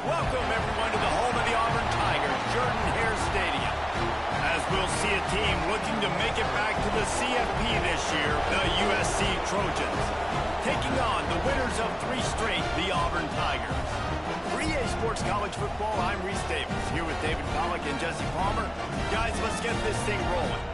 Welcome, everyone, to the home of the Auburn Tigers, Jordan-Hare Stadium. As we'll see a team looking to make it back to the CFP this year, the USC Trojans. Taking on the winners of 3 straight, the Auburn Tigers. For EA Sports College Football, I'm Reese Davis, here with David Pollack and Jesse Palmer. Guys, let's get this thing rolling.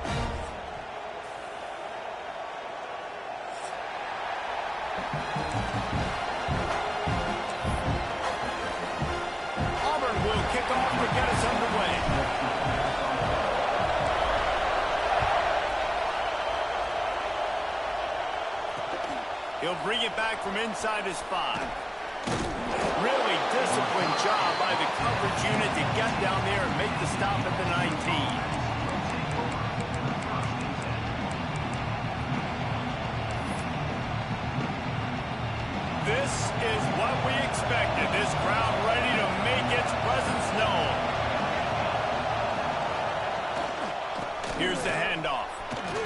Auburn will kick off to get us underway. He'll bring it back from inside his 5. Really disciplined job by the coverage unit to get down there and make the stop at the 19. This is what we expected. This crowd ready to make its presence known. Here's the handoff.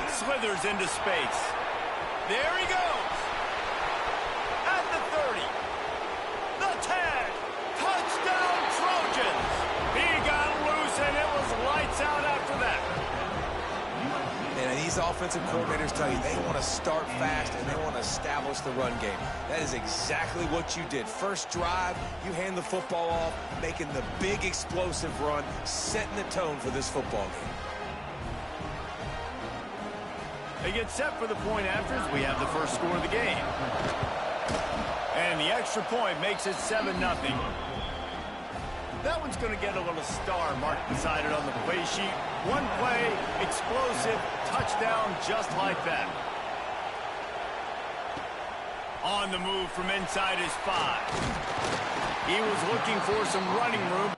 Slithers into space. There he goes. At the 30. The 10. Touchdown Trojans. He got loose and it was lights out after that. And these offensive coordinators tell you they want to start fast and they want to establish the run game. That is exactly what you did. First drive, you hand the football off, making the big explosive run, setting the tone for this football game. They get set for the point afters. We have the first score of the game. And the extra point makes it 7-0. That one's going to get a little star marked beside it on the play sheet. One play, explosive, touchdown just like that. On the move from inside his 5. He was looking for some running room.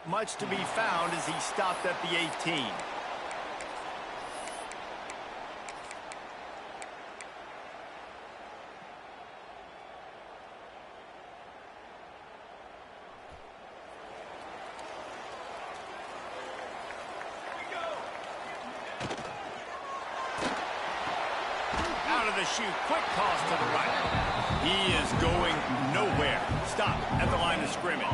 Much to be found as he stopped at the 18. Out of the chute, quick toss to the right. He is going nowhere. Stop at the line of scrimmage.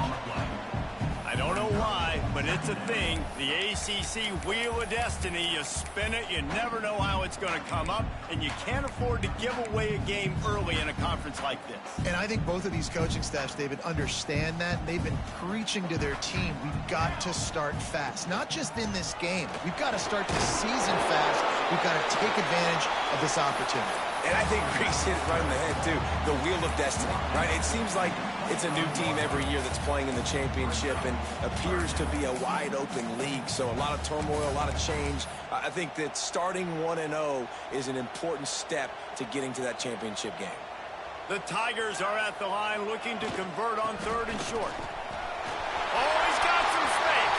I don't know why, but it's a thing. The ACC Wheel of Destiny, you spin it, you never know how it's going to come up, and you can't afford to give away a game early in a conference like this. And I think both of these coaching staffs, David, understand that. They've been preaching to their team, we've got to start fast. Not just in this game. We've got to start the season fast. We've got to take advantage of this opportunity. And I think Reese hit it right in the head, too. The Wheel of Destiny, right? It seems like it's a new team every year that's playing in the championship and appears to be a wide-open league. So a lot of turmoil, a lot of change. I think that starting 1-0 is an important step to getting to that championship game. The Tigers are at the line looking to convert on 3rd and short. Oh, he's got some space.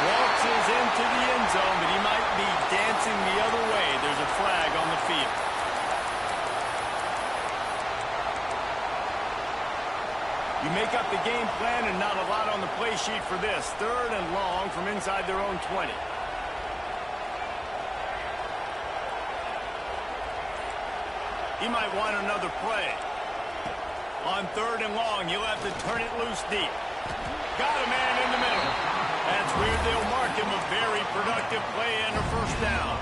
Waltzes into the end zone, but he might be dancing the other way. There's a flag on the field. You make up the game plan and not a lot on the play sheet for this. 3rd and long from inside their own 20. He might want another play. On 3rd and long, he'll have to turn it loose deep. Got a man in the middle. That's where they'll mark him a very productive play and a 1st down.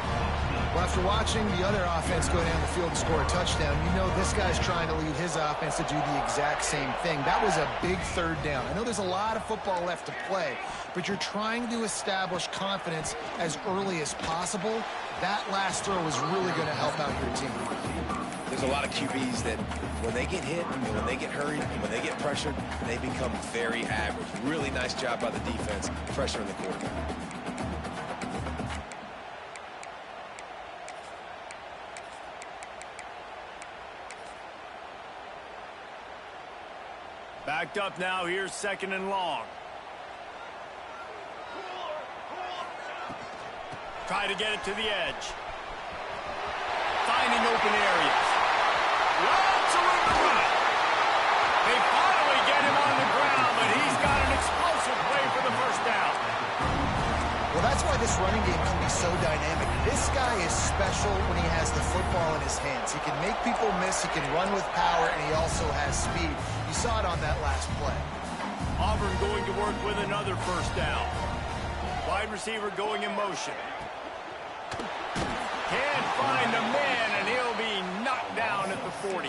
Well, after watching the other offense go down the field and score a touchdown, you know this guy's trying to lead his offense to do the exact same thing. That was a big third down. I know there's a lot of football left to play, but you're trying to establish confidence as early as possible. That last throw is really going to help out your team. There's a lot of QBs that when they get hit and when they get hurried and when they get pressured, they become very average. Really nice job by the defense pressuring the quarterback. Backed up now. Here's 2nd and long. Try to get it to the edge. Finding open areas. Lots of room to run. They finally get him on the ground, but he's got an explosive play for the first down. Well, that's why this running game can be so dynamic. This guy is special when he has the football in his hands. He can make people miss, he can run with power, and he also has speed. You saw it on that last play. Auburn going to work with another first down. Wide receiver going in motion. Can't find a man, and he'll be knocked down at the 40.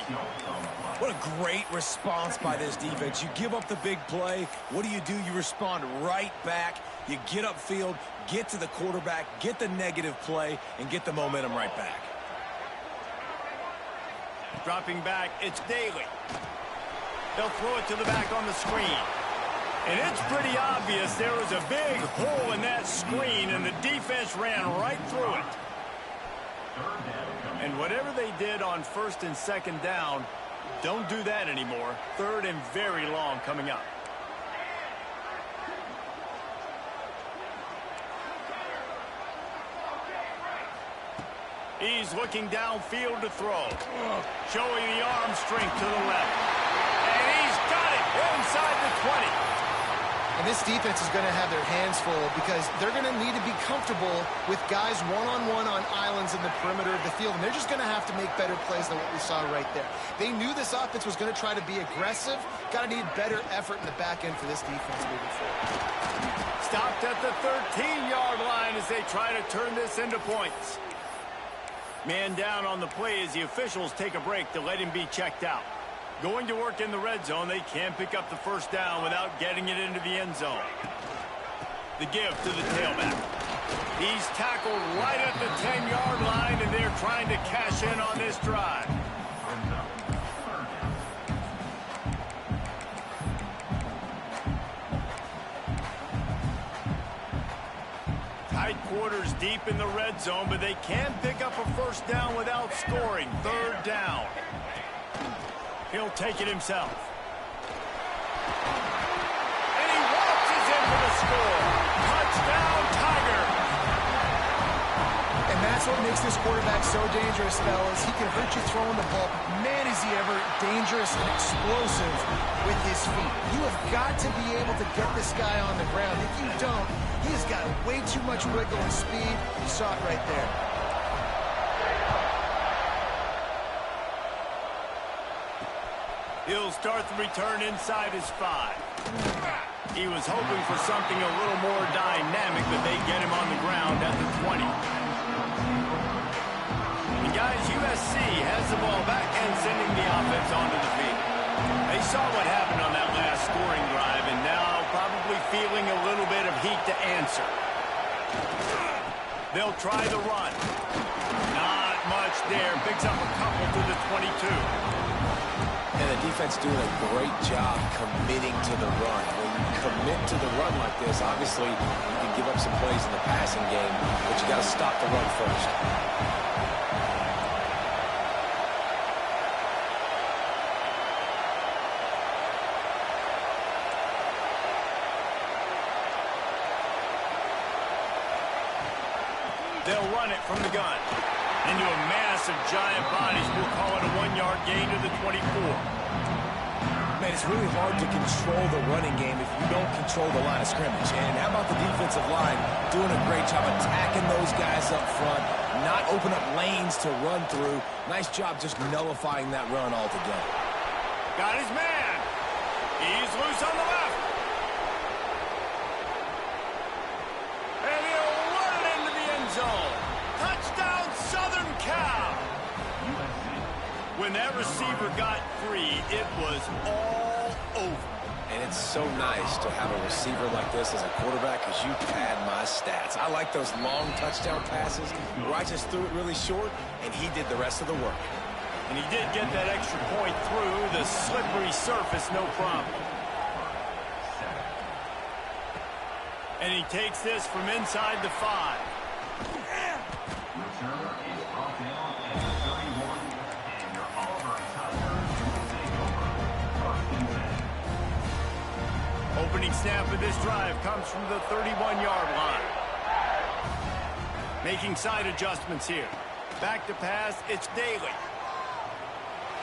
What a great response by this defense. You give up the big play. What do? You respond right back. You get upfield, get to the quarterback, get the negative play, and get the momentum right back. Dropping back, it's Daly. They'll throw it to the back on the screen. And it's pretty obvious there was a big hole in that screen, and the defense ran right through it. And whatever they did on 1st and 2nd down, don't do that anymore. 3rd and very long coming up. He's looking downfield to throw. Showing the arm strength to the left. And he's got it inside the 20. And this defense is going to have their hands full because they're going to need to be comfortable with guys one-on-one on islands in the perimeter of the field. And they're just going to have to make better plays than what we saw right there. They knew this offense was going to try to be aggressive. Got to need better effort in the back end for this defense moving forward. Stopped at the 13-yard line as they try to turn this into points. Man down on the play as the officials take a break to let him be checked out. Going to work in the red zone. They can't pick up the first down without getting it into the end zone. The give to the tailback. He's tackled right at the 10-yard line, and they're trying to cash in on this drive. Tight quarters deep in the red zone, but they can't pick up a first down without scoring. 3rd down. He'll take it himself. And he waltzes in for the score. Touchdown, Tiger. And that's what makes this quarterback so dangerous, fellas. He can hurt you throwing the ball. Man, is he ever dangerous and explosive with his feet. You have got to be able to get this guy on the ground. If you don't, he has got way too much wiggle and speed. You saw it right there. He'll start the return inside his 5. He was hoping for something a little more dynamic, but they get him on the ground at the 20. And guys, USC has the ball back and sending the offense onto the field. They saw what happened on that last scoring drive, and now probably feeling a little bit of heat to answer. They'll try the run. Not much there. Picks up a couple to the 22. And the defense doing a great job committing to the run. When you commit to the run like this, obviously you can give up some plays in the passing game, but you got to stop the run first. They'll run it from the gun. Into a mass of giant bodies. We'll call it a 1-yard gain to the 24. Man, it's really hard to control the running game if you don't control the line of scrimmage. And how about the defensive line doing a great job attacking those guys up front, not open up lanes to run through. Nice job just nullifying that run altogether. Got his man. He's loose on the left. And he'll run it into the end zone. Touchdown, When that receiver got free, it was all over. And it's so nice to have a receiver like this as a quarterback because you pad my stats. I like those long touchdown passes where I just threw it really short and he did the rest of the work. And he did get that extra point through the slippery surface, no problem. And he takes this from inside the 5. Opening snap of this drive comes from the 31-yard line. Making side adjustments here. Back to pass, it's Daly.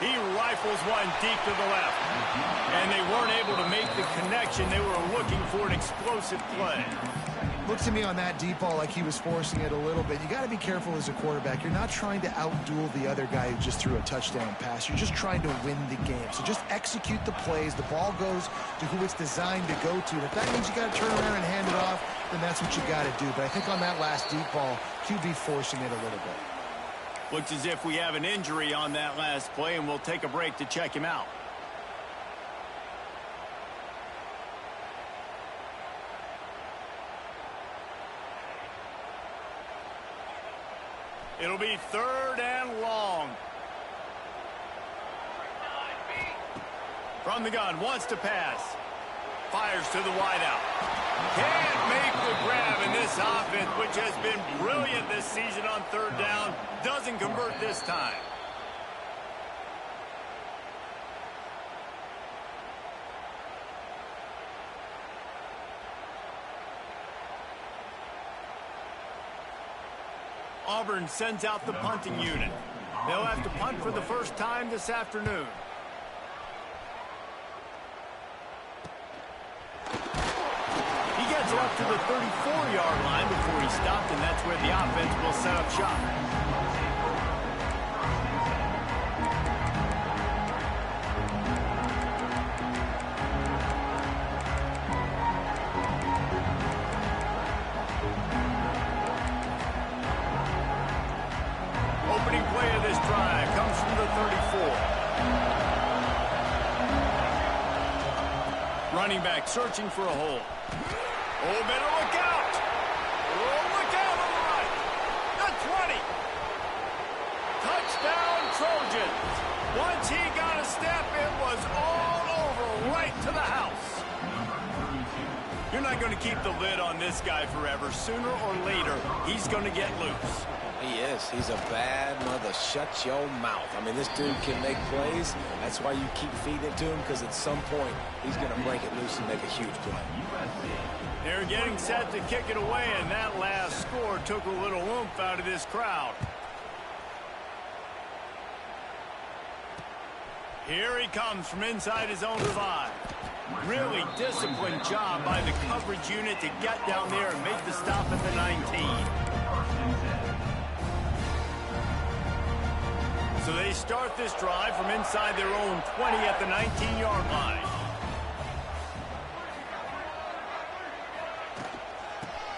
He rifles one deep to the left. And they weren't able to make the connection. They were looking for an explosive play. Looks to me on that deep ball like he was forcing it a little bit. You got to be careful as a quarterback. You're not trying to outduel the other guy who just threw a touchdown pass. You're just trying to win the game. So just execute the plays. The ball goes to who it's designed to go to. If that means you got to turn around and hand it off, then that's what you got to do. But I think on that last deep ball, QB forcing it a little bit. Looks as if we have an injury on that last play, and we'll take a break to check him out. It'll be 3rd and long. From the gun, wants to pass. Fires to the wideout. Can't make the grab in this offense, which has been brilliant this season on 3rd down. Doesn't convert this time. Auburn sends out the punting unit. They'll have to punt for the first time this afternoon. He gets it up to the 34-yard line before he stopped, and that's where the offense will set up shop. Opening play of this drive comes from the 34. Running back searching for a hole. Oh, better look out. Oh, look out on the right. The 20. Touchdown, Trojans. Once he got a step, it was all over, right to the house. You're not going to keep the lid on this guy forever. Sooner or later, he's going to get loose. He is. He's a bad mother. Shut your mouth. I mean, this dude can make plays. That's why you keep feeding it to him, because at some point, he's going to break it loose and make a huge play. They're getting set to kick it away, and that last score took a little oomph out of this crowd. Here he comes from inside his own 5. Really disciplined job by the coverage unit to get down there and make the stop at the 19. So they start this drive from inside their own 20 at the 19-yard line.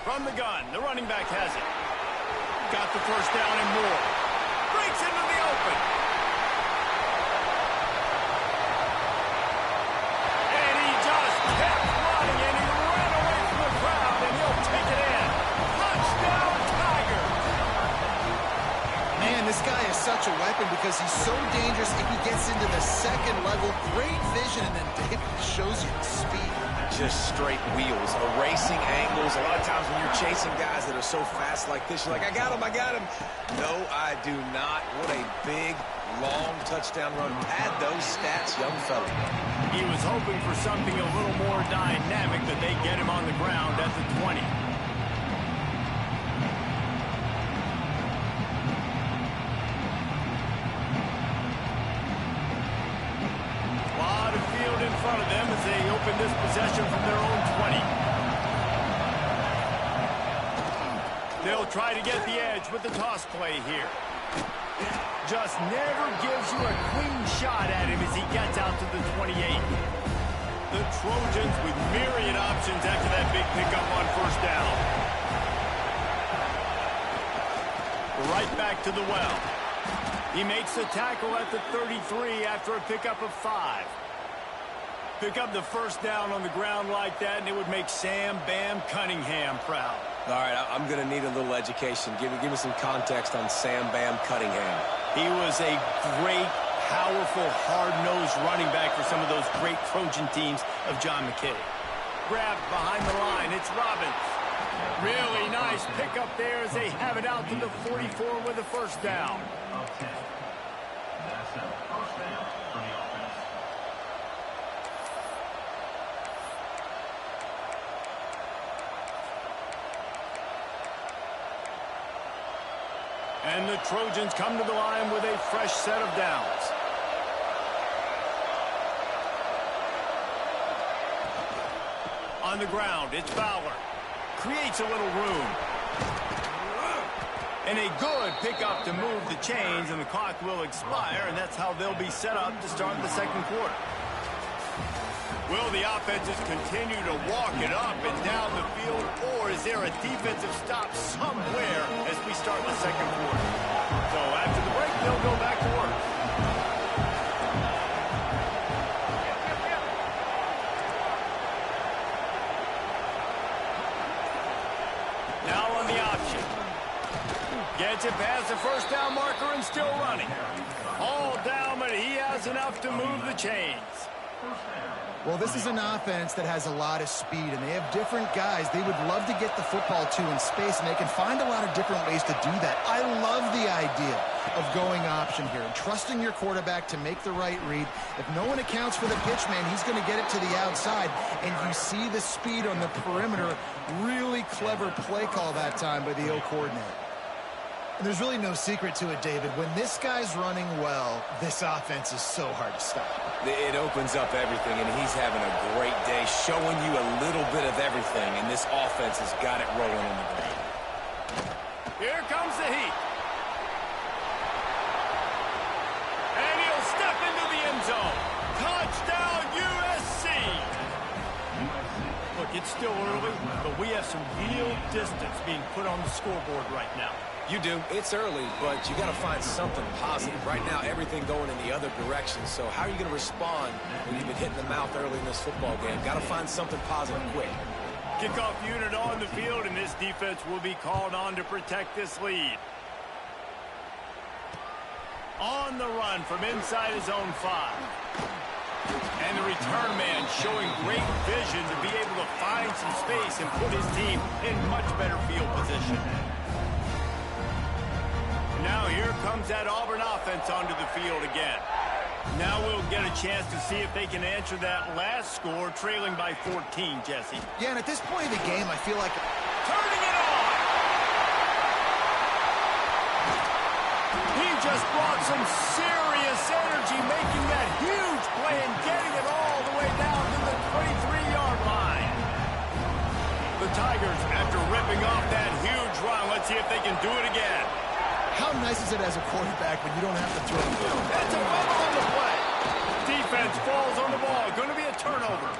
From the gun, the running back has it. Got the first down and more. Breaks into the open. And he just kept running, and he ran away from the crowd, and he'll take it in. Touchdown, Tigers. Man, this guy is such a weapon because he's so dangerous if he gets into the second level. Great vision, and then David shows you the speed. Just straight wheels, erasing angles. A lot of times when you're chasing guys that are so fast like this, you're like, I got him, I got him. No, I do not. What a big, long touchdown run. Pad those stats, young fella. He was hoping for something a little more dynamic, but they get him on the ground at the 20. In front of them as they open this possession from their own 20. They'll try to get the edge with the toss play here. Just never gives you a clean shot at him as he gets out to the 28. The Trojans with myriad options after that big pickup on first down. Right back to the well. He makes the tackle at the 33 after a pickup of 5. Pick up the first down on the ground like that, and it would make Sam Bam Cunningham proud. All right, I'm going to need a little education. Give me some context on Sam Bam Cunningham. He was a great, powerful, hard-nosed running back for some of those great Trojan teams of John McKay. Grabbed behind the line. It's Robbins. Really nice pickup there as they have it out to the 44 with a first down. Okay. That's a first down for the offense. And the Trojans come to the line with a fresh set of downs. On the ground, it's Fowler. Creates a little room. And a good pickup to move the chains, and the clock will expire, and that's how they'll be set up to start the second quarter. Will the offenses continue to walk it up and down the field, or is there a defensive stop somewhere as we start the second quarter? So after the break, they'll go back to work. Now on the option. Gets it past the first down marker and still running. All down, but he has enough to move the chains. Well, this is an offense that has a lot of speed, and they have different guys they would love to get the football to in space, and they can find a lot of different ways to do that. I love the idea of going option here and trusting your quarterback to make the right read. If no one accounts for the pitch man, he's going to get it to the outside, and you see the speed on the perimeter. Really clever play call that time by the O coordinator. And there's really no secret to it, David. When this guy's running well, this offense is so hard to stop. It opens up everything, and he's having a great day, showing you a little bit of everything, and this offense has got it rolling on the ground. Here comes the heat. And he'll step into the end zone. Touchdown, USC! Look, it's still early, but we have some real distance being put on the scoreboard right now. You do. It's early, but you got to find something positive. Right now, everything going in the other direction. So how are you going to respond when you've been hitting the mouth early in this football game? Got to find something positive quick. Kickoff unit on the field, and this defense will be called on to protect this lead. On the run from inside his own 5. And the return man showing great vision to be able to find some space and put his team in much better field position. Now here comes that Auburn offense onto the field again. Now we'll get a chance to see if they can answer that last score, trailing by 14, Jesse. Yeah, and at this point of the game, I feel like... Turning it on! He just brought some serious energy, making that huge play and getting it all the way down to the 23-yard line. The Tigers, after ripping off that huge run, let's see if they can do it again. How nice is it as a quarterback when you don't have to throw? That's a fumble on the play. Defense falls on the ball. Going to be a turnover.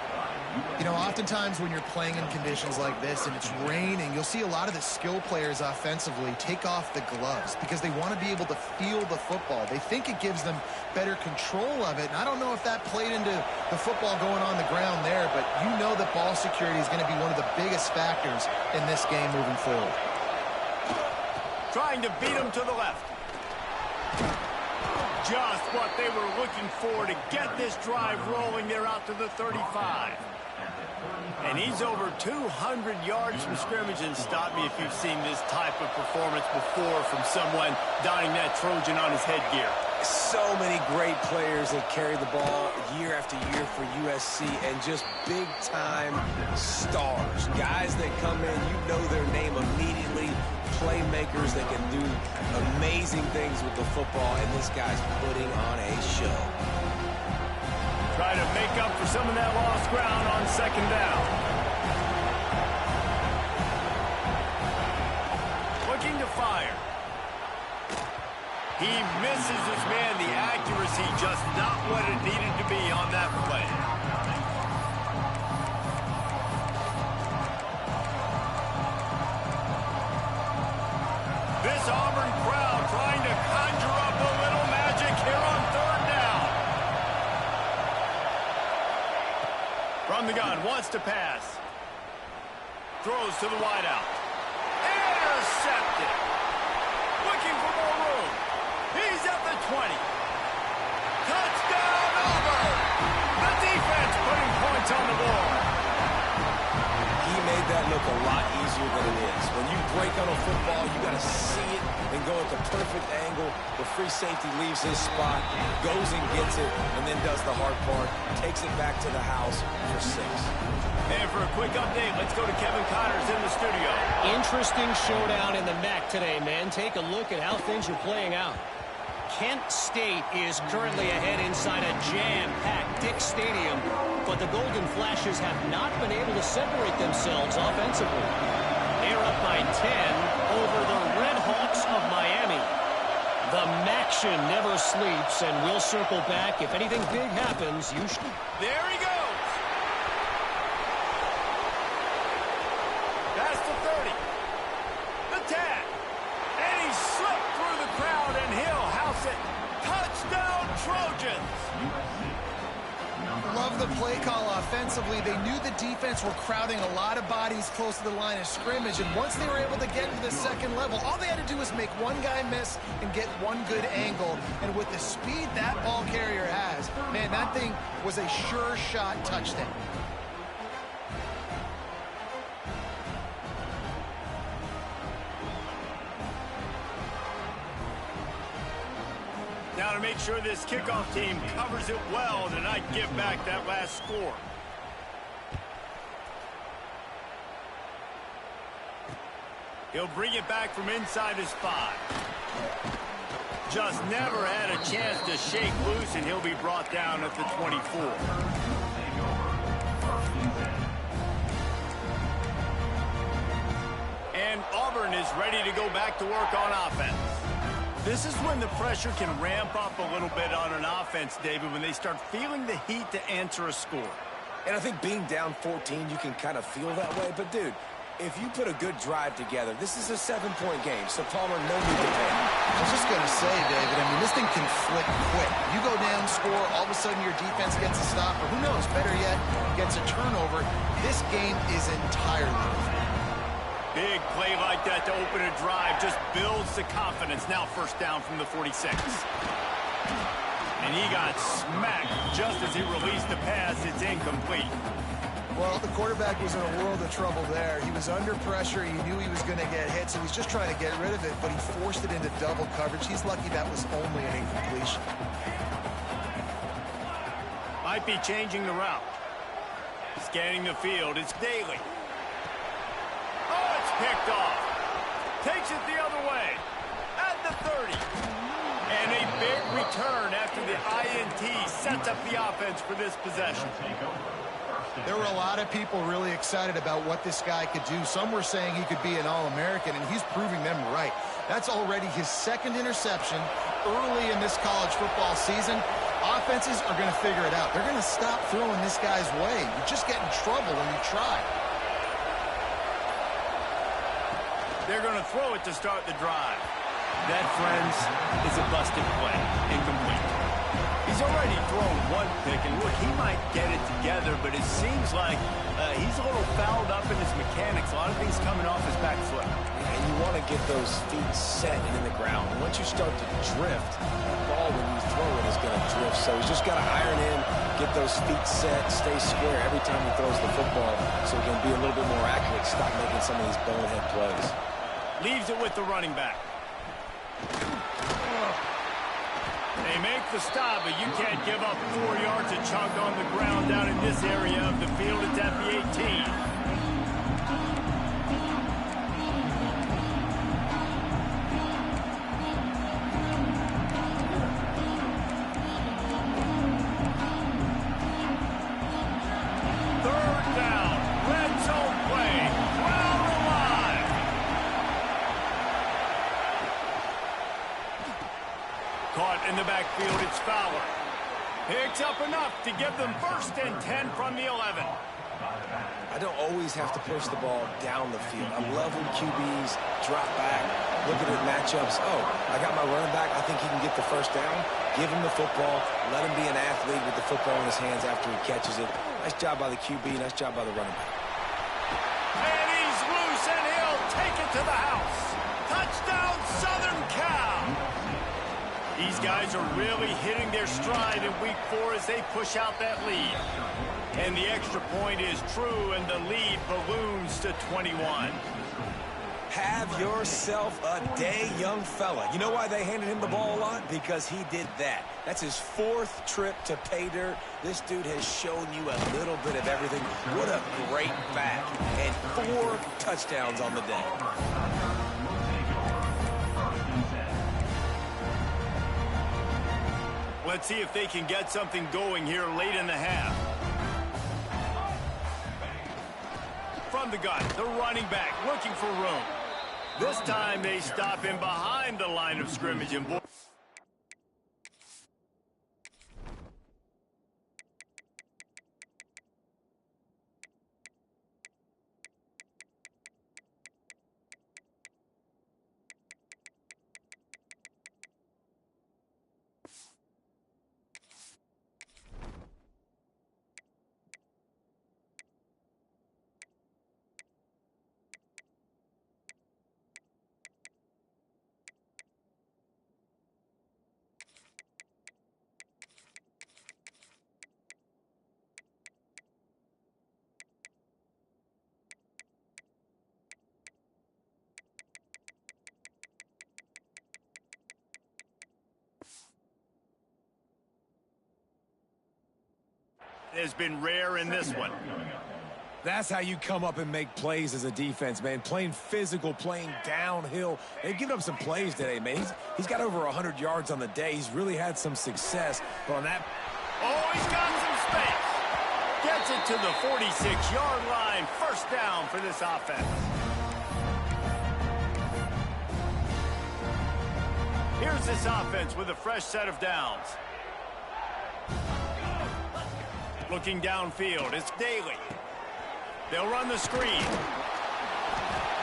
You know, oftentimes when you're playing in conditions like this and it's raining, you'll see a lot of the skill players offensively take off the gloves because they want to be able to feel the football. They think it gives them better control of it. And I don't know if that played into the football going on the ground there, but you know that ball security is going to be one of the biggest factors in this game moving forward. Trying to beat him to the left. Just what they were looking for to get this drive rolling. They're out to the 35. And he's over 200 yards from scrimmage. And stop me if you've seen this type of performance before from someone donning that Trojan on his headgear. So many great players that carry the ball year after year for USC, and just big-time stars. Guys that come in, you know their name immediately. Playmakers that can do amazing things with the football, and this guy's putting on a show. Try to make up for some of that lost ground on second down. Looking to fire. He misses his man. The accuracy just not what it needed to be on that play. This Auburn crowd trying to conjure up a little From the gun, wants to pass. Throws to the wideout. Intercepted. Looking for more room. He's at the 20. Touchdown over. The defense putting points on the board. He made that look a lot easier than it is. When you break on a football, you got to see it and go at the perfect angle. The free safety leaves his spot, goes and gets it, and then does the hard part, takes it back to the house for 6. And for a quick update, let's go to Kevin Connors in the studio. Interesting showdown in the MAC today, man. Take a look at how things are playing out. Kent State is currently ahead inside a jam-packed Dick Stadium, but the Golden Flashes have not been able to separate themselves offensively. They're up by 10 over the Red Hawks of Miami. The MACtion never sleeps, and we'll circle back. If anything big happens, you should... There he goes. That's the 30. The tag. And he slipped through the crowd, and he'll house it. Touchdown, Trojans. Love the play call offensively. They knew the defense were crowding a lot of bodies close to the line of scrimmage, and once they were able to get to the second level, all they had to do was make one guy miss and get one good angle. And with the speed that ball carrier has, man, that thing was a sure shot touchdown. Now to make sure this kickoff team covers it well tonight, give back that last score. He'll bring it back from inside his 5. Just never had a chance to shake loose, and he'll be brought down at the 24. And Auburn is ready to go back to work on offense. This is when the pressure can ramp up a little bit on an offense, David, when they start feeling the heat to answer a score. And I think being down 14, you can kind of feel that way. But, dude, if you put a good drive together, this is a 7-point game. So, Palmer, no need to panic. I was just going to say, David, I mean, this thing can flip quick. You go down, score, all of a sudden your defense gets a stop, or who knows, better yet, gets a turnover. This game is entirely different. Big play like that to open a drive just builds the confidence. Now first down from the 46. And he got smacked just as he released the pass. It's incomplete. Well, the quarterback was in a world of trouble there. He was under pressure. He knew he was going to get hit, so he's just trying to get rid of it, but he forced it into double coverage. He's lucky that was only an incompletion. Might be changing the route. Scanning the field. It's Daly. Oh, it's picked off. Takes it the other way. At the 30. And a big return after the INT sets up the offense for this possession. There were a lot of people really excited about what this guy could do. Some were saying he could be an All-American, and he's proving them right. That's already his 2nd interception early in this college football season. Offenses are going to figure it out. They're going to stop throwing this guy's way. You just get in trouble when you try. They're going to throw it to start the drive. That, friends, is a busted play. Incomplete. He's already thrown one pick, and look, he might get it together, but it seems like he's a little fouled up in his mechanics. A lot of things coming off his back foot. And you want to get those feet set and in the ground. And once you start to drift, the ball when you throw it is going to drift. So he's just got to iron in, get those feet set, stay square every time he throws the football so he can be a little bit more accurate, stop making some of these bonehead plays. Leaves it with the running back. They make the stop, but you can't give up 4 yards a chunk on the ground down in this area of the field. It's at the 18. Third down, red zone play, crowd alive. Caught in the backfield, it's Fowler. Picks up enough to give them 1st and 10 from the 11. I don't always have to push the ball down the field. I love when QBs drop back, look at matchups. Oh, I got my running back. I think he can get the first down. Give him the football. Let him be an athlete with the football in his hands after he catches it. Nice job by the QB. Nice job by the running back. And he's loose, and he'll take it to the house. Touchdown, Southern Cal. These guys are really hitting their stride in week 4 as they push out that lead. And the extra point is true, and the lead balloons to 21. Have yourself a day, young fella. You know why they handed him the ball a lot? Because he did that. That's his 4th trip to pay dirt. This dude has shown you a little bit of everything. What a great back. And 4 touchdowns on the day. Let's see if they can get something going here late in the half. From the gun, the running back looking for room. This time they stop him behind the line of scrimmage. And has been rare in this one. That's how you come up and make plays as a defense, man. Playing physical, playing downhill. They've given up some plays today, man. He's got over 100 yards on the day. He's really had some success. But on that... Oh, he's got some space. Gets it to the 46-yard line. First down for this offense. Here's this offense with a fresh set of downs. Looking downfield, it's Daly. They'll run the screen.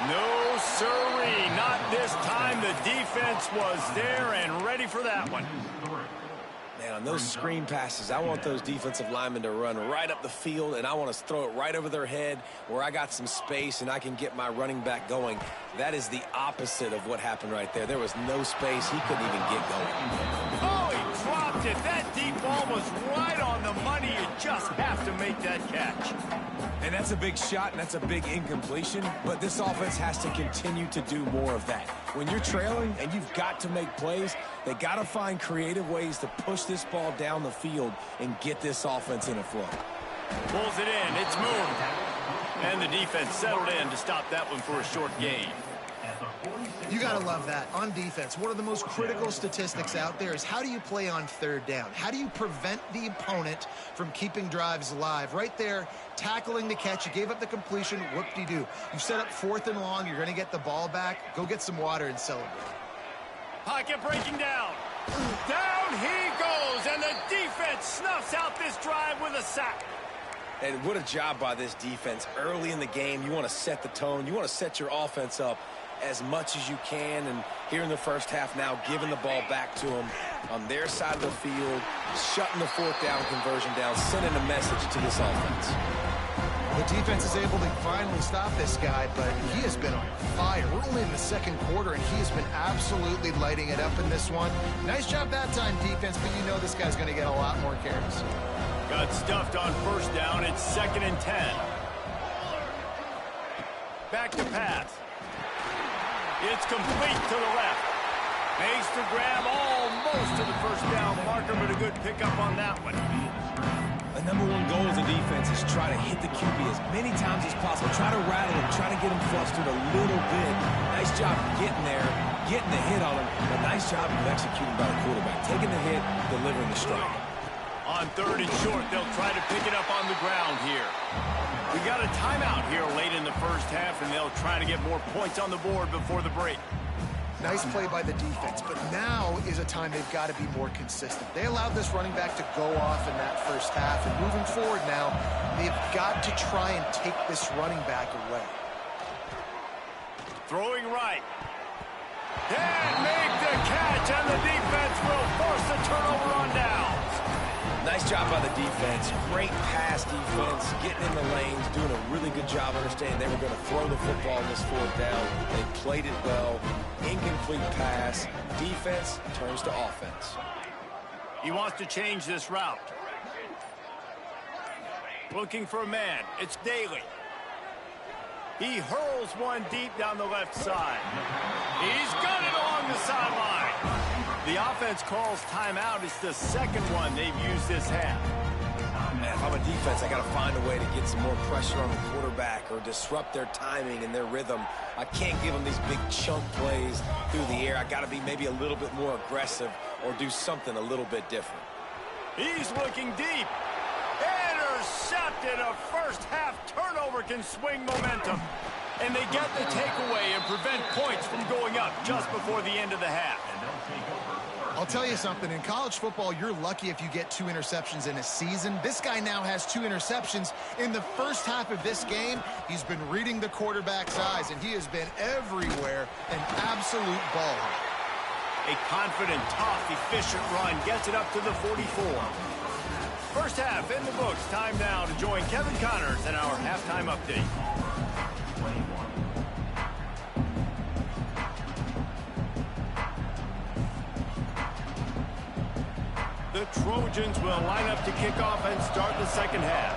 No siree, not this time. The defense was there and ready for that one. Man, on those screen passes, I want those defensive linemen to run right up the field, and I want to throw it right over their head where I got some space and I can get my running back going. That is the opposite of what happened right there. There was no space. He couldn't even get going. Oh, he dropped it. That deep ball was right on the money. You just have to make that catch. And that's a big shot, and that's a big incompletion, but this offense has to continue to do more of that. When you're trailing and you've got to make plays, they got to find creative ways to push this ball down the field and get this offense in a flow. Pulls it in. It's moved. And the defense settled in to stop that one for a short gain. You got to love that. On defense, one of the most critical statistics out there is how do you play on 3rd down? How do you prevent the opponent from keeping drives alive? Right there, tackling the catch. You gave up the completion. Whoop-de-doo. You set up 4th and long. You're going to get the ball back. Go get some water and celebrate. Pocket breaking down. Down he goes, and the defense snuffs out this drive with a sack. And what a job by this defense. Early in the game, you want to set the tone. You want to set your offense up as much as you can, and here in the first half now, giving the ball back to them on their side of the field, shutting the 4th down conversion down, sending a message to this offense. The defense is able to finally stop this guy, but he has been on fire. We're only in the 2nd quarter, and he has been absolutely lighting it up in this one. Nice job that time, defense, but you know this guy's going to get a lot more carries. Got stuffed on 1st down. It's 2nd and 10. Back to pass. It's complete to the left. Makes the grab almost to the 1st down marker, but a good pickup on that one. The number 1 goal as a defense is try to hit the QB as many times as possible. Try to rattle him, try to get him flustered a little bit. Nice job getting there, getting the hit on him, but nice job of executing by the quarterback. Taking the hit, delivering the strike. On 3rd and short, they'll try to pick it up on the ground here. We got a timeout here late in the first half, and they'll try to get more points on the board before the break. Nice play by the defense, but now is a time they've got to be more consistent. They allowed this running back to go off in that first half, and moving forward now, they've got to try and take this running back away. Throwing right. Can't make the catch, and the defense will force the turnover on downs. Nice job by the defense. Great pass defense, getting in the lanes, doing a really good job understanding they were going to throw the football in this fourth down. They played it well. Incomplete pass. Defense turns to offense. He wants to change this route. Looking for a man. It's Daly. He hurls one deep down the left side. He's got it along the sideline. The offense calls timeout. It's the second one they've used this half. Man, if I'm a defense, I got to find a way to get some more pressure on the quarterback or disrupt their timing and their rhythm. I can't give them these big chunk plays through the air. I got to be maybe a little bit more aggressive or do something a little bit different. He's looking deep. Intercepted. A first half turnover can swing momentum. And they get the takeaway and prevent points from going up just before the end of the half. I'll tell you something, in college football, you're lucky if you get 2 interceptions in a season. This guy now has 2 interceptions. In the first half of this game, he's been reading the quarterback's eyes, and he has been everywhere, an absolute baller. A confident, tough, efficient run gets it up to the 44. First half in the books. Time now to join Kevin Connors in our halftime update. The Trojans will line up to kick off and start the second half.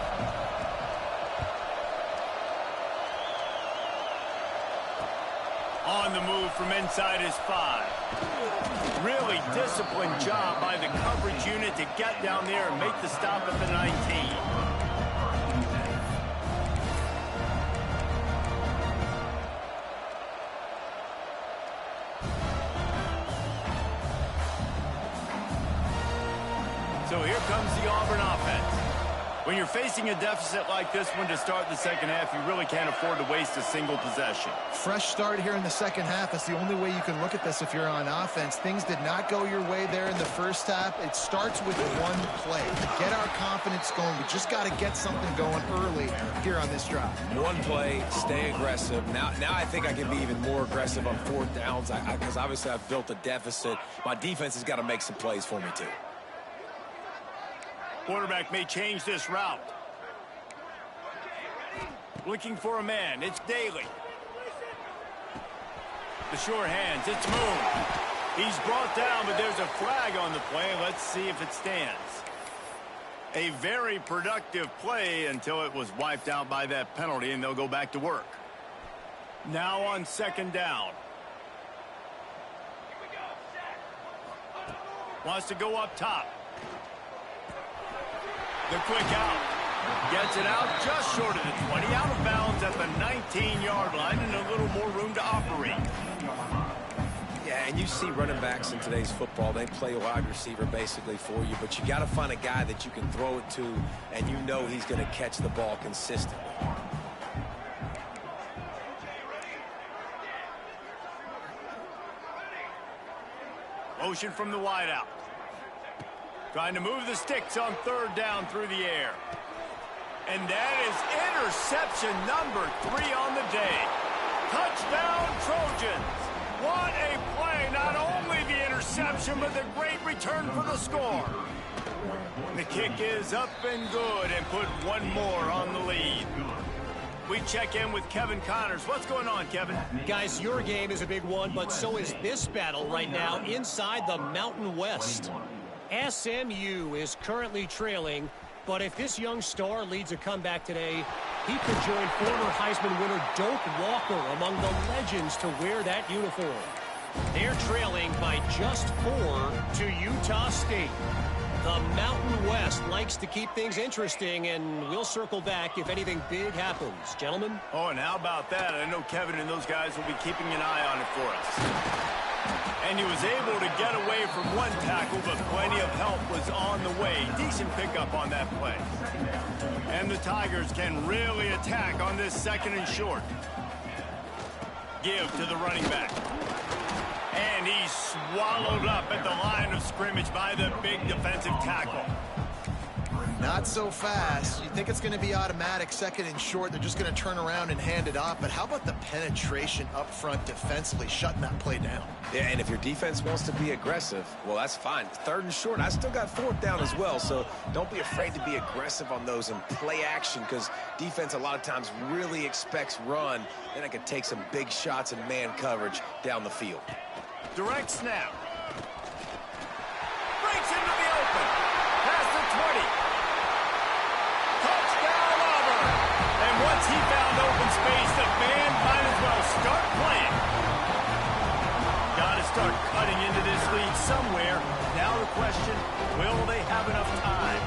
On the move from inside his 5. Really disciplined job by the coverage unit to get down there and make the stop at the 19. So here comes the Auburn offense. When you're facing a deficit like this one to start the second half, you really can't afford to waste a single possession. Fresh start here in the second half. That's the only way you can look at this if you're on offense. Things did not go your way there in the first half. It starts with one play. Get our confidence going. We just got to get something going early here on this drive. One play, stay aggressive. Now I think I can be even more aggressive on fourth downs because obviously I've built a deficit. My defense has got to make some plays for me too. Quarterback may change this route. Looking for a man. It's Daly. The sure hands. It's Moon. He's brought down, but there's a flag on the play. Let's see if it stands. A very productive play until it was wiped out by that penalty, and they'll go back to work. Now on second down. Wants to go up top. The quick out. Gets it out just short of the 20. Out of bounds at the 19-yard line and a little more room to operate. Yeah, and you see running backs in today's football. They play wide receiver basically for you, but you got to find a guy that you can throw it to, and you know he's going to catch the ball consistently. Motion from the wideout. Trying to move the sticks on third down through the air. And that is interception number 3 on the day. Touchdown, Trojans. What a play. Not only the interception, but the great return for the score. The kick is up and good and put one more on the lead. We check in with Kevin Connors. What's going on, Kevin? Guys, your game is a big one, but so is this battle right now inside the Mountain West. SMU is currently trailing, but if this young star leads a comeback today, he could join former Heisman winner Doak Walker among the legends to wear that uniform. They're trailing by just 4 to Utah State. The Mountain West likes to keep things interesting, and we'll circle back if anything big happens. Gentlemen? Oh, and how about that? I know Kevin and those guys will be keeping an eye on it for us. And he was able to get away from one tackle, but plenty of help was on the way. Decent pickup on that play. And the Tigers can really attack on this second and short. Give to the running back. And he's swallowed up at the line of scrimmage by the big defensive tackle. Not so fast. You think it's going to be automatic, second and short. They're just going to turn around and hand it off. But how about the penetration up front defensively, shutting that play down? Yeah, and if your defense wants to be aggressive, well, that's fine. Third and short, I still got fourth down as well. So don't be afraid to be aggressive on those and play action, because defense a lot of times really expects run. Then I can take some big shots in man coverage down the field. Direct snap. Breaks into the open. Past the 20. Touchdown, Auburn. And once he found open space, the band might as well start playing. Got to start cutting into this lead somewhere. Now the question, will they have enough time?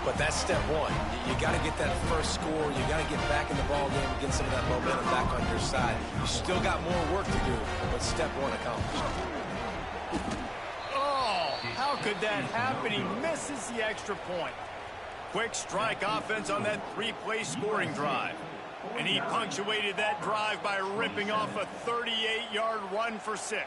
But that's step one. You got to get that first score. You got to get back in the ball game and get some of that momentum back on your side. You still got more work to do, but step one accomplished. Oh, how could that happen? He misses the extra point. Quick strike offense on that three-play scoring drive. And he punctuated that drive by ripping off a 38-yard run for 6.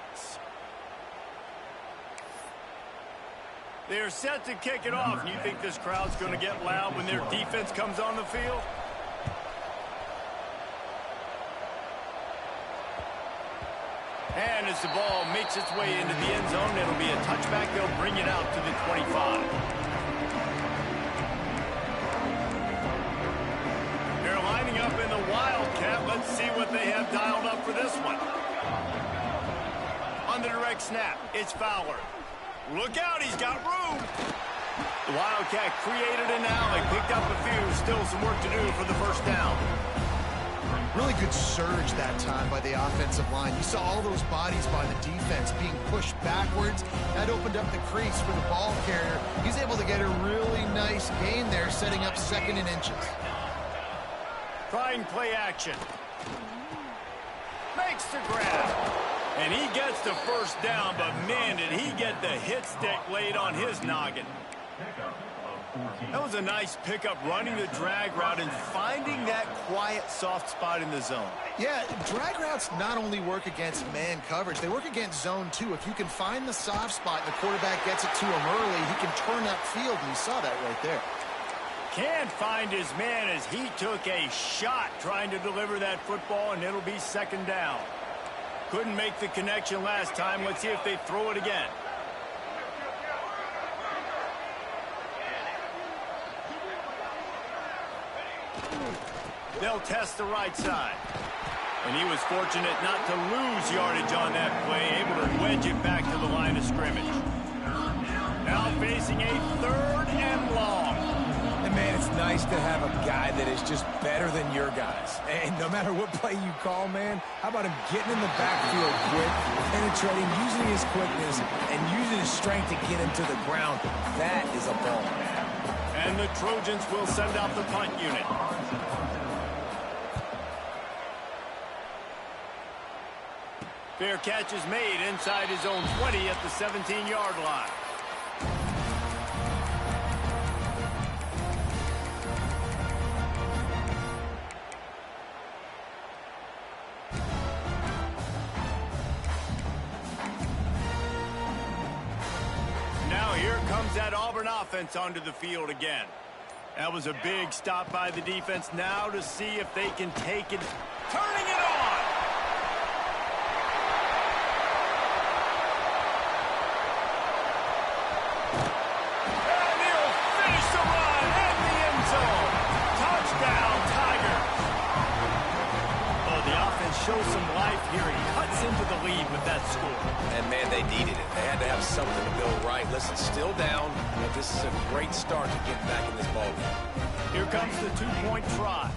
They're set to kick it off. And you think this crowd's going to get loud when their defense comes on the field? And as the ball makes its way into the end zone, it'll be a touchback. They'll bring it out to the 25. They're lining up in the Wildcat. Let's see what they have dialed up for this one. On the direct snap, it's Fowler. Look out, he's got room. The Wildcat created an alley, picked up a few. Still some work to do for the first down. Really good surge that time by the offensive line. You saw all those bodies by the defense being pushed backwards. That opened up the crease for the ball carrier. He's able to get a really nice gain there, setting up second and inches. Trying play action. Makes the grab. And he gets the first down, but man, did he get the hit stick laid on his noggin. That was a nice pickup, running the drag route and finding that quiet, soft spot in the zone. Yeah, drag routes not only work against man coverage, they work against zone too. If you can find the soft spot and the quarterback gets it to him early, he can turn that field, and you saw that right there. Can't find his man as he took a shot trying to deliver that football, and it'll be second down. Couldn't make the connection last time. Let's see if they throw it again. They'll test the right side. And he was fortunate not to lose yardage on that play, able to wedge it back to the line of scrimmage. Now facing a 3rd and long. And man, it's nice to have a guy that is just better than your guys. And no matter what play you call, man, how about him getting in the backfield quick, penetrating, using his quickness, and using his strength to get him to the ground. That is a ball. And the Trojans will send out the punt unit. Fair catch is made inside his own 20 at the 17-yard line. Now here comes that Auburn offense onto the field again. That was a big stop by the defense. Now to see if they can take it. Turning it on! And he'll finish the run in the end zone. Touchdown, Tigers. Oh, the offense shows some life here. He cuts into the lead with that score. And man, they needed it. They had to have something to go right. Listen, still down, but this is a great start to get back in this ballgame. Here comes the two-point try.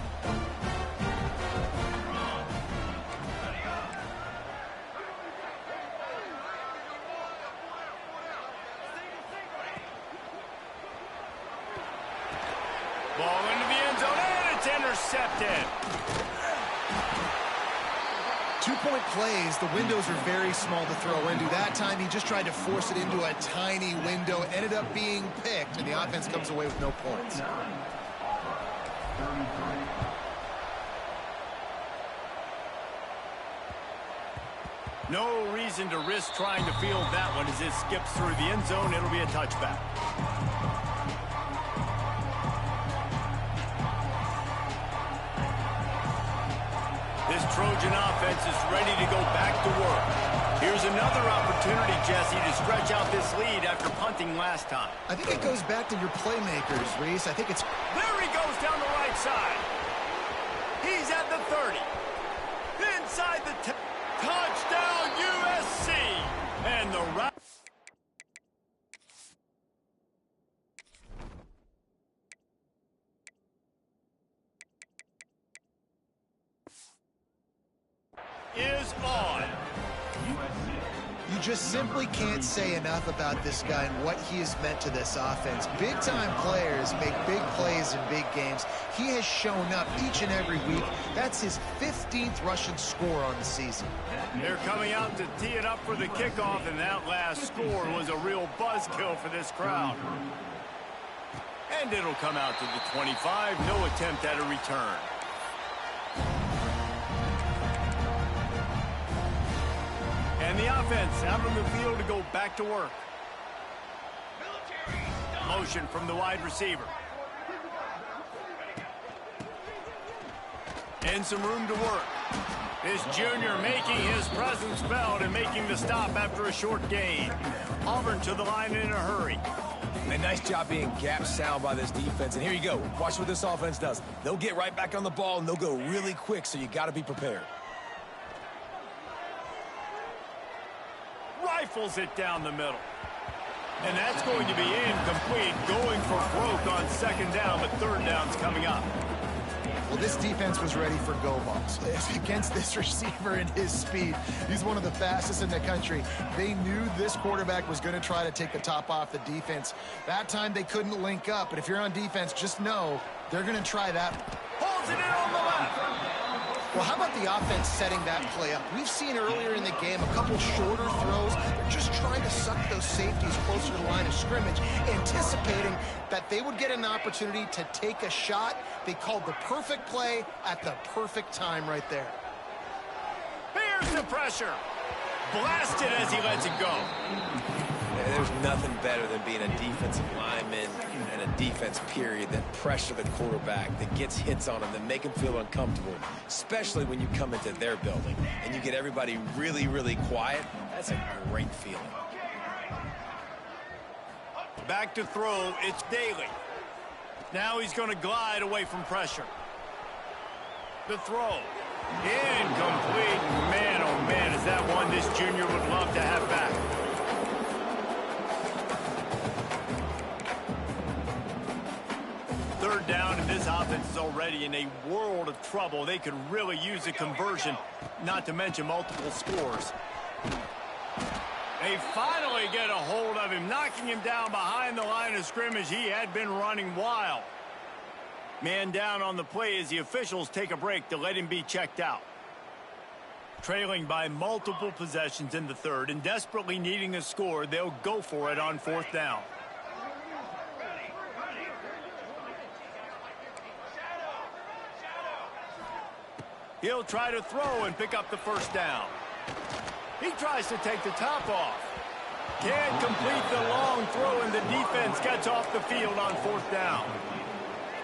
Ball into the end zone, and it's intercepted. 2-point plays, the windows are very small to throw into. That time, he just tried to force it into a tiny window. Ended up being picked, and the offense comes away with no points. No reason to risk trying to field that one as it skips through the end zone. It'll be a touchback. This Trojan offense is ready to go back to work. Here's another opportunity, Jesse, to stretch out this lead after punting last time. I think it goes back to your playmakers, Reese. I think it's... There he goes down the right side. He's at the 30. Inside the 10. Touchdown, USC. And the right... is on. You just simply can't say enough about this guy and what he has meant to this offense. Big-time players make big plays in big games. He has shown up each and every week. That's his 15th rushing score on the season. They're coming out to tee it up for the kickoff, and that last score was a real buzzkill for this crowd. And it'll come out to the 25. No attempt at a return. And the offense out on the field to go back to work. Motion from the wide receiver. And some room to work. This junior making his presence felt and making the stop after a short gain. Auburn to the line in a hurry. A nice job being gap sound by this defense. And here you go. Watch what this offense does. They'll get right back on the ball, and they'll go really quick, so you got to be prepared. Rifles it down the middle. And that's going to be incomplete, going for broke on second down, but third down's coming up. Well, this defense was ready for go balls. Against this receiver and his speed, he's one of the fastest in the country. They knew this quarterback was going to try to take the top off the defense. That time they couldn't link up, but if you're on defense, just know they're going to try that. Holds it in on the left. Well, how about the offense setting that play up? We've seen earlier in the game a couple shorter throws. They're just trying to suck those safeties closer to the line of scrimmage, anticipating that they would get an opportunity to take a shot. They called the perfect play at the perfect time right there. Here's the pressure. Blasted as he lets it go. There's nothing better than being a defensive lineman and a defense period that pressure the quarterback, that gets hits on him, that make him feel uncomfortable, especially when you come into their building and you get everybody really, really quiet. That's a great feeling. Back to throw, it's Daly. Now he's going to glide away from pressure. The throw. Incomplete. Man, oh man, is that one this junior would love to have back. Third down, and this offense is already in a world of trouble. They could really use a conversion, not to mention multiple scores. They finally get a hold of him, knocking him down behind the line of scrimmage. He had been running wild. Man down on the play as the officials take a break to let him be checked out. Trailing by multiple possessions in the third and desperately needing a score, they'll go for it on fourth down. He'll try to throw and pick up the first down. He tries to take the top off. Can't complete the long throw, and the defense gets off the field on fourth down.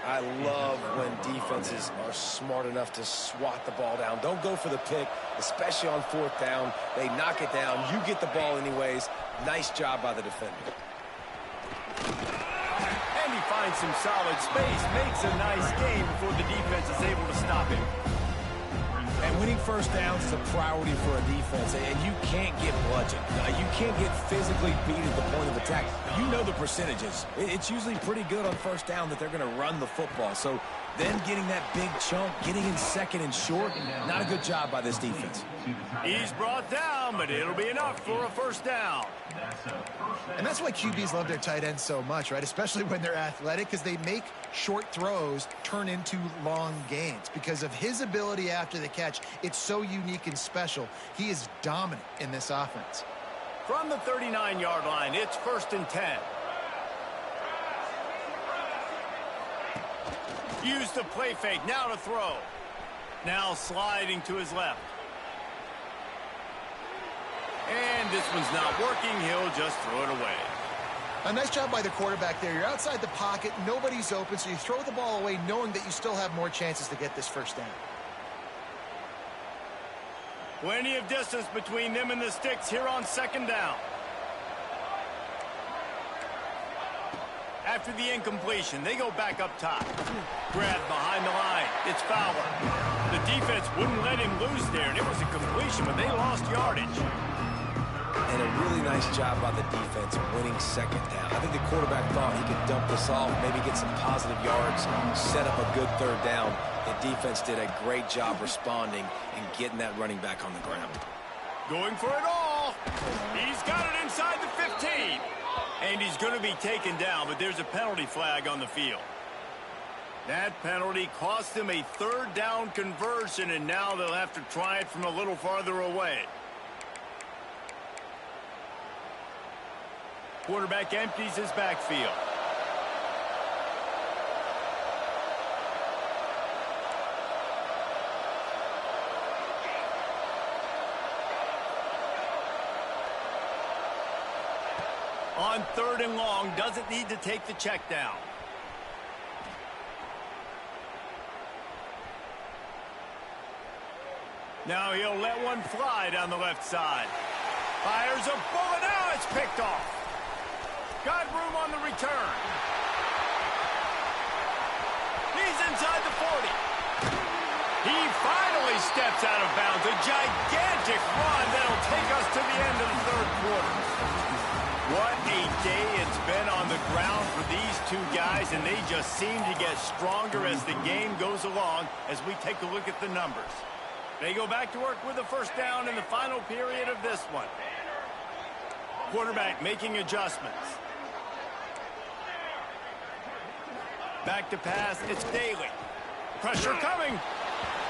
I love when defenses are smart enough to swat the ball down. Don't go for the pick, especially on fourth down. They knock it down. You get the ball anyways. Nice job by the defender. And he finds some solid space, makes a nice game before the defense is able to stop him. And winning first downs is a priority for a defense, and you can't get bludgeoned. You can't get physically beat at the point of attack. You know the percentages. It's usually pretty good on first down that they're going to run the football. So then getting that big chunk, getting in second and short, not a good job by this defense. He's brought down, but it'll be enough for a first down. And that's why QBs love their tight ends so much, right? Especially when they're athletic, because they make short throws turn into long gains. Because of his ability after the catch, it's so unique and special. He is dominant in this offense. From the 39-yard line, it's 1st and 10. Use the play fake, now to throw. Now sliding to his left. And this one's not working. He'll just throw it away. A nice job by the quarterback there. You're outside the pocket. Nobody's open, so you throw the ball away knowing that you still have more chances to get this first down. Plenty of distance between them and the sticks here on second down. After the incompletion, they go back up top. Grab behind the line. It's Fowler. The defense wouldn't let him lose there, and it was a completion, but they lost yardage. And a really nice job by the defense winning second down. I think the quarterback thought he could dump this off, maybe get some positive yards, set up a good third down. The defense did a great job responding and getting that running back on the ground. Going for it all. He's got it inside the 15. And he's going to be taken down, but there's a penalty flag on the field. That penalty cost them a third down conversion, and now they'll have to try it from a little farther away. Quarterback empties his backfield. On third and long, doesn't need to take the check down. Now he'll let one fly down the left side. Fires a bullet. Now it's picked off. Got room on the return. He's inside the 40. He finally steps out of bounds. A gigantic run that'll take us to the end of the third quarter. What a day it's been on the ground for these two guys, and they just seem to get stronger as the game goes along as we take a look at the numbers. They go back to work with a first down in the final period of this one. Quarterback making adjustments. Back to pass, it's Daly. Pressure coming.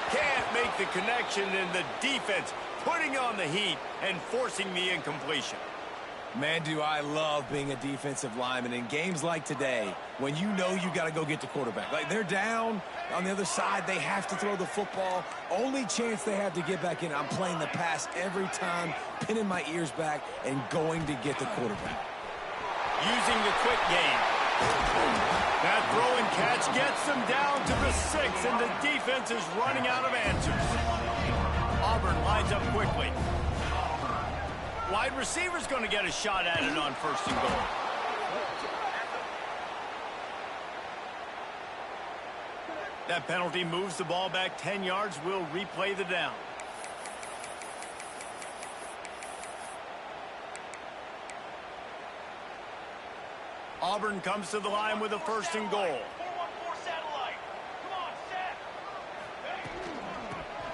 Can't make the connection, and the defense putting on the heat and forcing the incompletion. Man, do I love being a defensive lineman in games like today when you know you got to go get the quarterback. Like, they're down on the other side. They have to throw the football. Only chance they have to get back in. I'm playing the pass every time, pinning my ears back and going to get the quarterback. Using the quick game. That throw and catch gets them down to the 6, and the defense is running out of answers. Auburn lines up quickly. Wide receiver's going to get a shot at it on first and goal. That penalty moves the ball back 10 yards. We'll replay the down. Auburn comes to the line with a first and goal.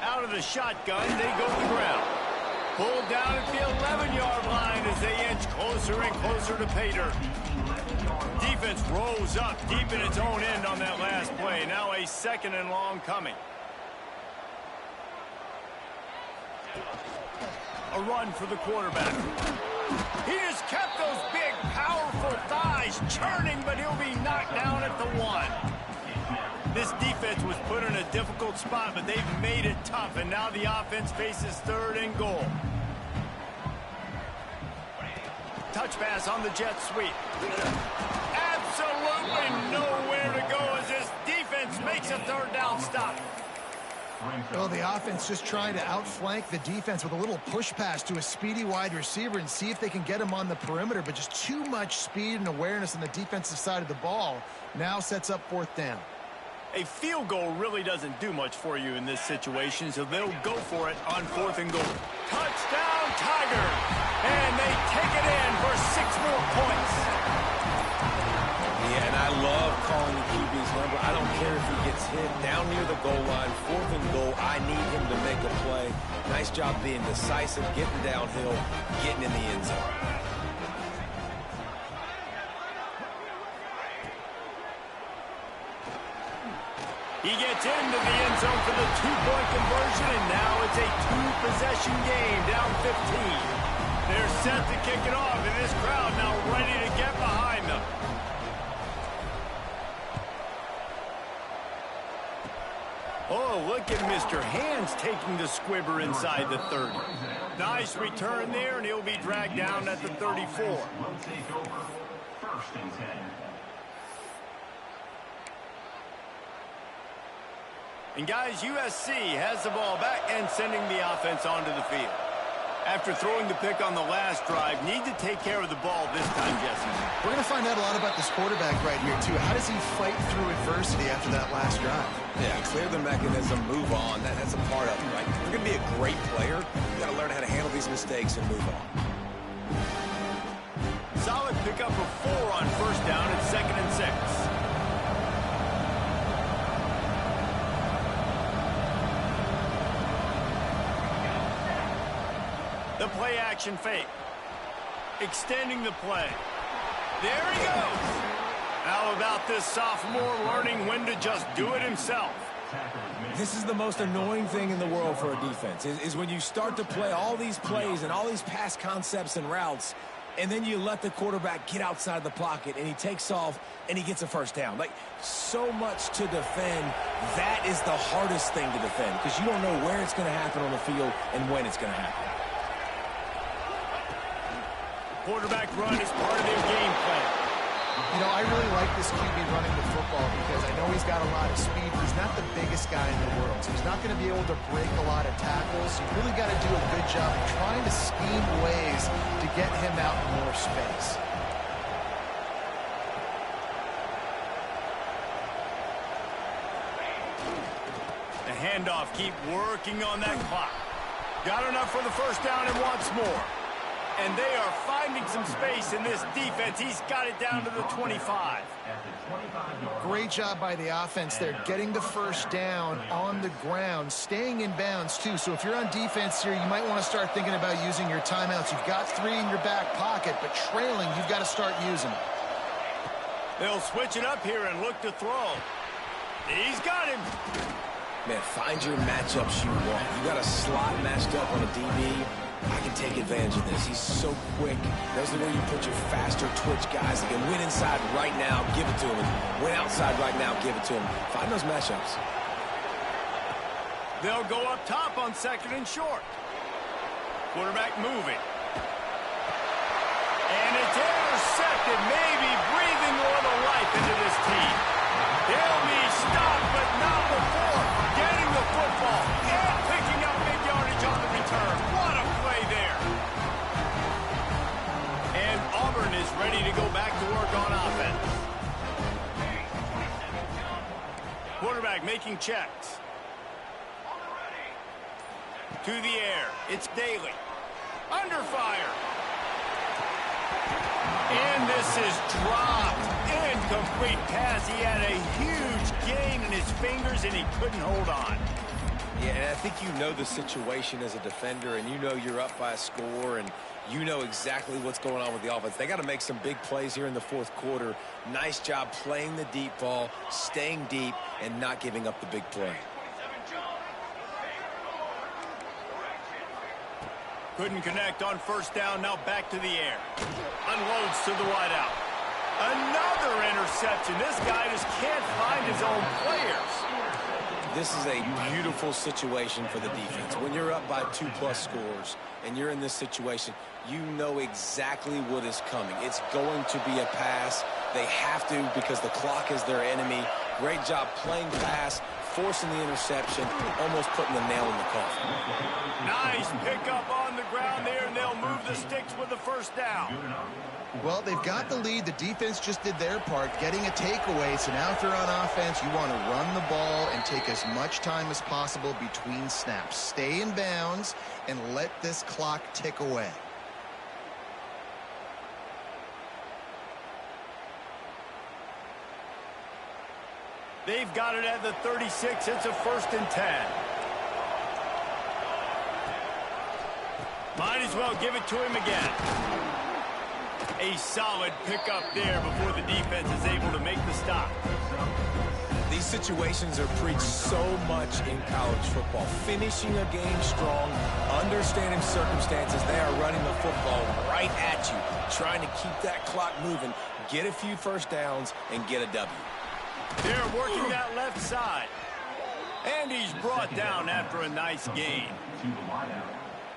Out of the shotgun, they go to the ground. Pulled down at the 11-yard line as they inch closer and closer to pay dirt. Defense rolls up deep in its own end on that last play. Now a second and long coming. A run for the quarterback. He just kept those big, powerful thighs churning, but he'll be knocked down at the 1. This defense was put in a difficult spot, but they've made it tough, and now the offense faces third and goal. Touch pass on the jet sweep. Absolutely nowhere to go as this defense makes a third down stop. Well, the offense just trying to outflank the defense with a little push pass to a speedy wide receiver and see if they can get him on the perimeter, but just too much speed and awareness on the defensive side of the ball. Now sets up fourth down. A field goal really doesn't do much for you in this situation, so they'll go for it on fourth and goal. Touchdown, Tigers! And they take it in for 6 more points. Yeah, and I love calling the QB's number. I don't care if he gets hit down near the goal line, fourth and goal. I need him to make a play. Nice job being decisive, getting downhill, getting in the end zone. He gets into the end zone for the 2-point conversion, and now it's a 2-possession game, down 15. They're set to kick it off, and this crowd now ready to get behind them. Oh, look at Mr. Hands taking the squibber inside the 30. Nice return there, and he'll be dragged down at the 34. Will take over. First and 10. And guys, USC has the ball back and sending the offense onto the field. After throwing the pick on the last drive, need to take care of the ball this time, Jesse. We're going to find out a lot about this quarterback right here, too. How does he fight through adversity after that last drive? Yeah, clear the mechanism, move on. That's a part of it, right? If you're going to be a great player, you got to learn how to handle these mistakes and move on. Solid pickup of 4 on first down at 2nd and 6. The play action fake. Extending the play. There he goes. How about this sophomore learning when to just do it himself? This is the most annoying thing in the world for a defense, is when you start to play all these plays and all these pass concepts and routes, and then you let the quarterback get outside the pocket, and he takes off, and he gets a first down. Like, so much to defend. That is the hardest thing to defend, because you don't know where it's going to happen on the field and when it's going to happen. Quarterback run is part of their game plan. You know, I really like this QB running the football because I know he's got a lot of speed. He's not the biggest guy in the world, so he's not going to be able to break a lot of tackles. You've really got to do a good job of trying to scheme ways to get him out in more space. The handoff, keep working on that clock. Got enough for the first down and wants more. And they are finding some space in this defense. He's got it down to the 25. Great job by the offense there, getting the first down on the ground, staying in bounds, too. So if you're on defense here, you might want to start thinking about using your timeouts. You've got 3 in your back pocket, but trailing, you've got to start using them. They'll switch it up here and look to throw. He's got him. Man, find your matchups you want. You got a slot matched up on a DB. I can take advantage of this. He's so quick. Those are where you put your faster twitch guys that can win inside right now, give it to him. And win outside right now, give it to him. Find those matchups. They'll go up top on 2nd and short. Quarterback moving. And it's intercepted, maybe breathing a little life into this team. He'll be stopped, but not before getting the football and picking up big yardage on the return. What a play there. And Auburn is ready to go back to work on offense. Quarterback making checks. To the air. It's Daly. Under fire. And this is dropped. Incomplete pass. He had a huge gain in his fingers, and he couldn't hold on. Yeah, and I think you know the situation as a defender, and you know you're up by a score, and you know exactly what's going on with the offense. They got to make some big plays here in the 4th quarter. Nice job playing the deep ball, staying deep, and not giving up the big play. Couldn't connect on first down. Now back to the air. Unloads to the wideout. Another interception. This guy just can't find his own players. This is a beautiful situation for the defense. When you're up by 2+ scores and you're in this situation, you know exactly what is coming. It's going to be a pass. They have to because the clock is their enemy. Great job playing pass, forcing the interception, almost putting the nail in the coffin. Nice pickup on the ground there, and they'll move the sticks with the first down. Well, they've got the lead. The defense just did their part, getting a takeaway. So now if you're on offense, you want to run the ball and take as much time as possible between snaps. Stay in bounds and let this clock tick away. They've got it at the 36. It's a 1st and 10. Might as well give it to him again. A solid pickup there before the defense is able to make the stop. These situations are preached so much in college football. Finishing a game strong, understanding circumstances. They are running the football right at you, trying to keep that clock moving, get a few first downs, and get a W. They're working that left side. And he's brought down after a nice gain.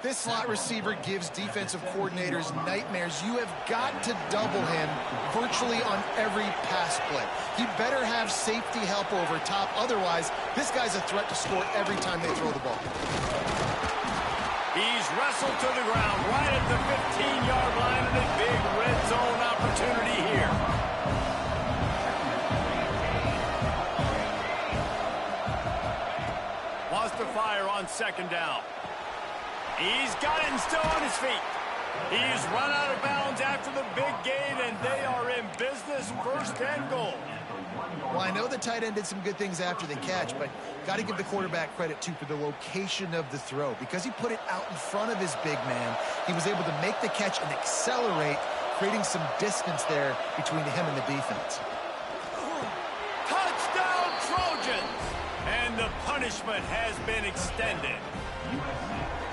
This slot receiver gives defensive coordinators nightmares. You have got to double him virtually on every pass play. He better have safety help over top. Otherwise, this guy's a threat to score every time they throw the ball. He's wrestled to the ground right at the 15-yard line, and a big red zone opportunity here. Wants to fire on second down. He's got it and still on his feet. He's run out of bounds after the big gain, and they are in business, first and goal. Well, I know the tight end did some good things after the catch, but got to give the quarterback credit, too, for the location of the throw. Because he put it out in front of his big man, he was able to make the catch and accelerate, creating some distance there between him and the defense. Touchdown, Trojans! And the punishment has been extended.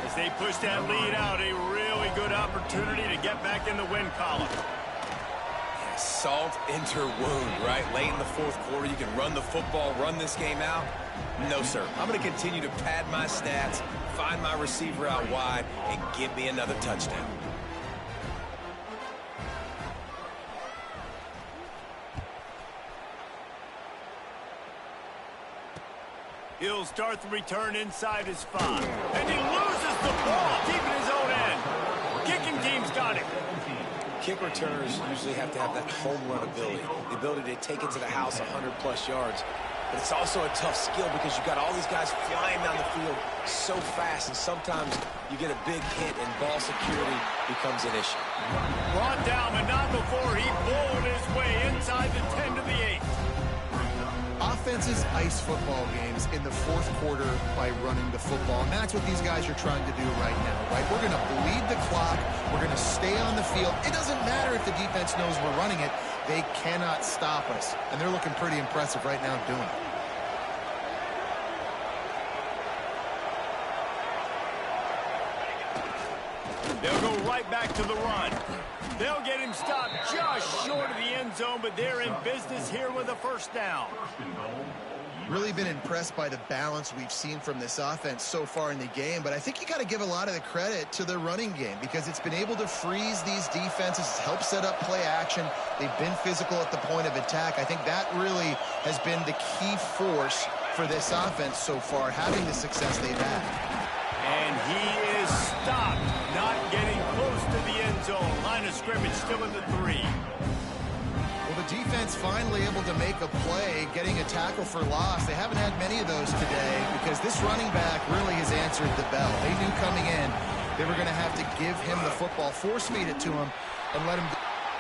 As they push that lead out, a really good opportunity to get back in the win column. Salt into wound, right? Late in the fourth quarter, you can run the football, run this game out. No, sir. I'm going to continue to pad my stats, find my receiver out wide, and give me another touchdown. He'll start the return inside his 5. And he loses the ball, keeping his own end. Kicking team's got it. Kick returners usually have to have that home run ability, the ability to take it to the house 100-plus yards. But it's also a tough skill because you've got all these guys flying down the field so fast, and sometimes you get a big hit and ball security becomes an issue. Brought down, but not before he bowled his way inside the 10 to the 8. Offenses ice football games in the fourth quarter by running the football, and that's what these guys are trying to do right now, right? We're going to bleed the clock. We're going to stay on the field. It doesn't matter if the defense knows we're running it. They cannot stop us, and they're looking pretty impressive right now doing it. They'll go right back to the run. They'll get him stopped just short of the end zone, but they're in business here with a first down. Really been impressed by the balance we've seen from this offense so far in the game, but I think you got to give a lot of the credit to the running game because it's been able to freeze these defenses, help set up play action. They've been physical at the point of attack. I think that really has been the key force for this offense so far, having the success they've had. And he is stopped, not getting close to the end zone. Line of scrimmage still in the 3. Well, the defense finally able to make a play, getting a tackle for loss. They haven't had many of those today because this running back really has answered the bell. They knew coming in they were going to have to give him the football, force feed it to him, and let him.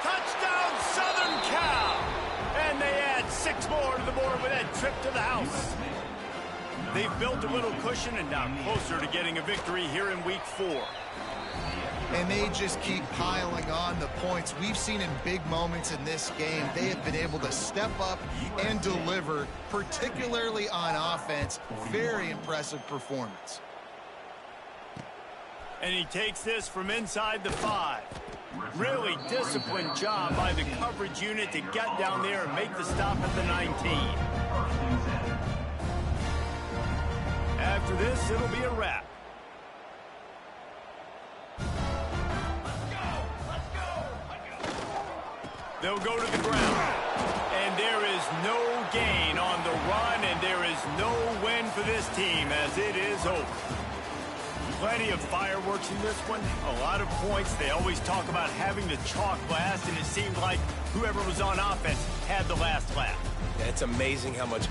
Touchdown, Southern Cal! And they add 6 more to the board with that trip to the house. They've built a little cushion and now closer to getting a victory here in week 4. And they just keep piling on the points. We've seen in big moments in this game, they have been able to step up and deliver, particularly on offense. Very impressive performance. And he takes this from inside the 5. Really disciplined job by the coverage unit to get down there and make the stop at the 19. After this, it'll be a wrap. They'll go to the ground. And there is no gain on the run, and there is no win for this team as it is over. Plenty of fireworks in this one. A lot of points. They always talk about having the chalk last, and it seemed like whoever was on offense had the last laugh. It's amazing how much